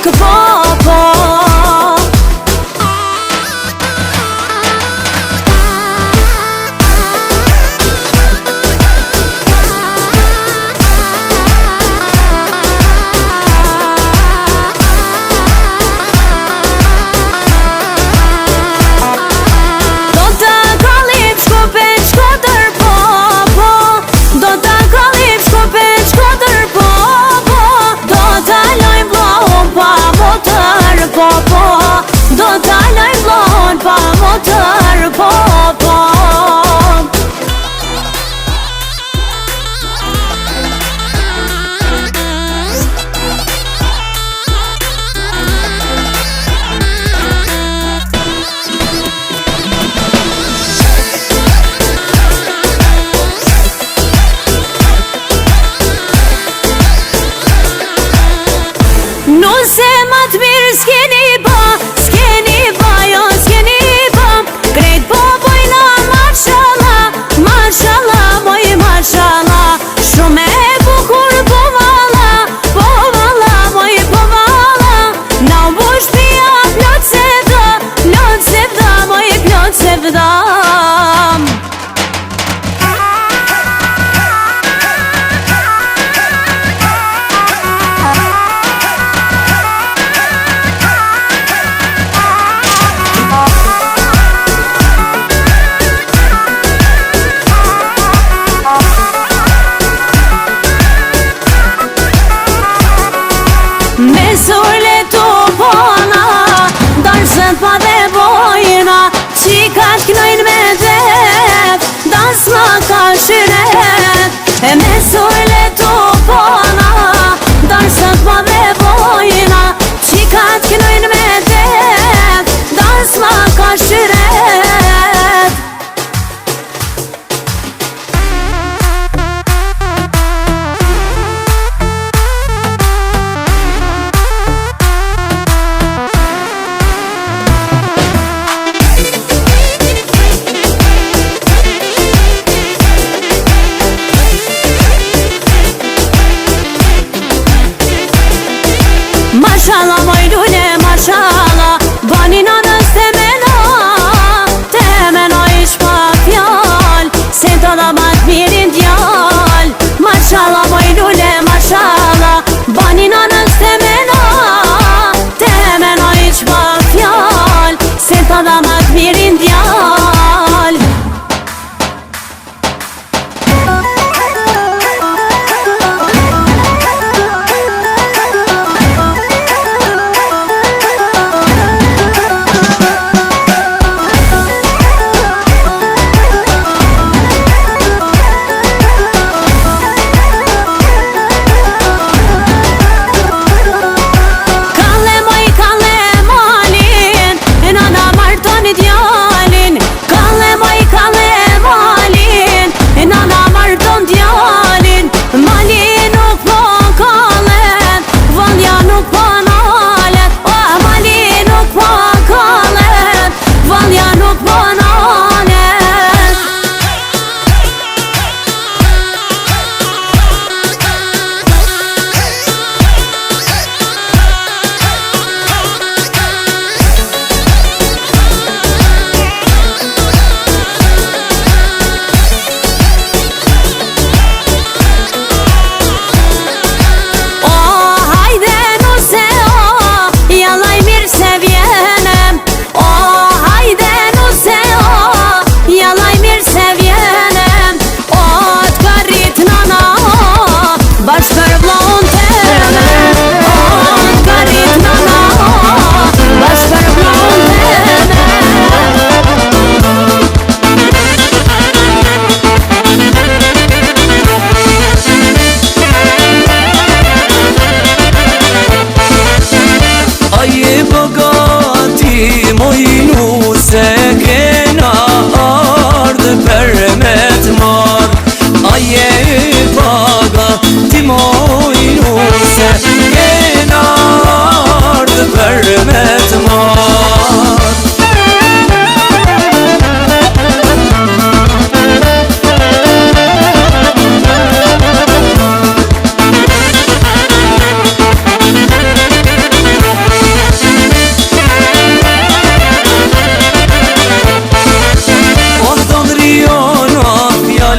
mik po. Do ta lojmë vlohun pa vota.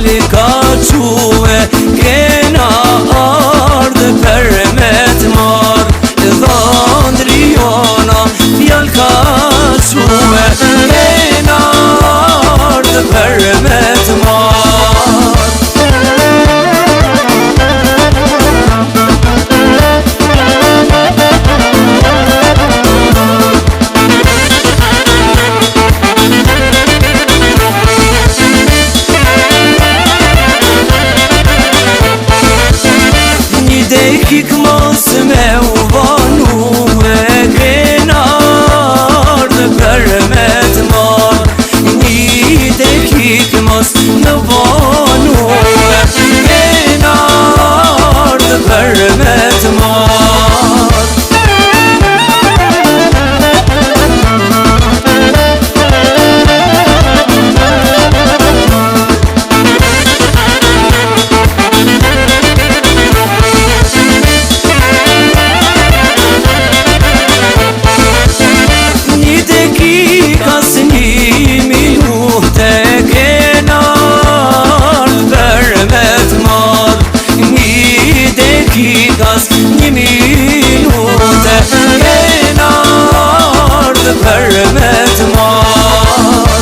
fjali ka quve, kena ardhë për me t'mar. Dhondri jona fjal ka quve, kena ardhë për me t'mar. Kik mos me u vanue, kena ardhë për me t'mar. Një kik mos me vanue, kena ardhë për me t'mar. Një minute kena ardhë për me t'mar.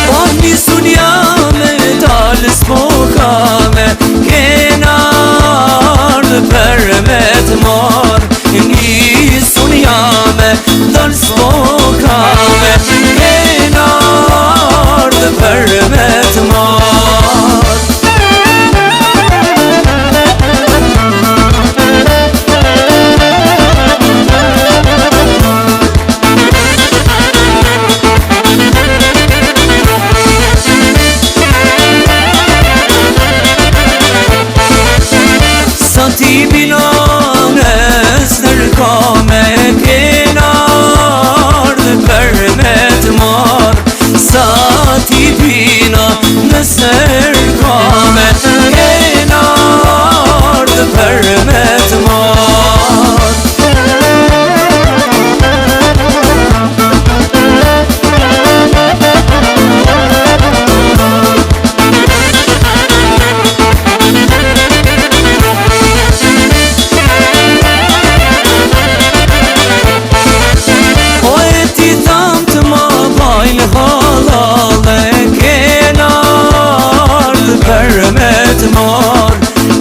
Po nisun jame dalë s'pokame, kena për me t'mar. Nisun jame dalë s'pokame, kena ardhë për me t'mar. Sa ti bilanes nërkame, kena ardhë për me t'mar. Sa ti bilanes nërkame, kena ardhë për me t'mar.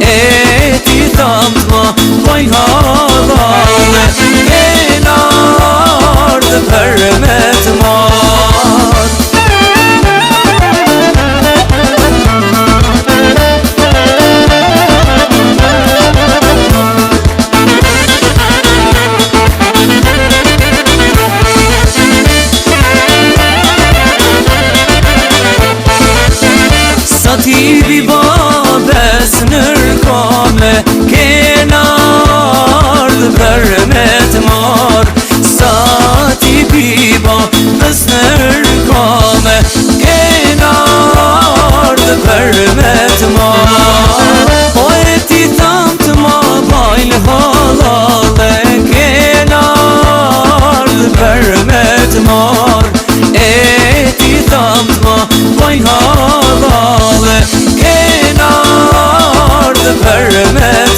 E ti thamë t'ma bojnë halale, kena ardhë për me t'mar. Sa ti babes nërkame, kena ardhë për me t'mar. Sa ti babes nërkame, kena ardhë për me t'mar. Po e ti thamë t'ma bajnë halale, kena ardhë për me t'mar. E ti thamë t'ma bajnë halale, kena ardhë për me t'mar.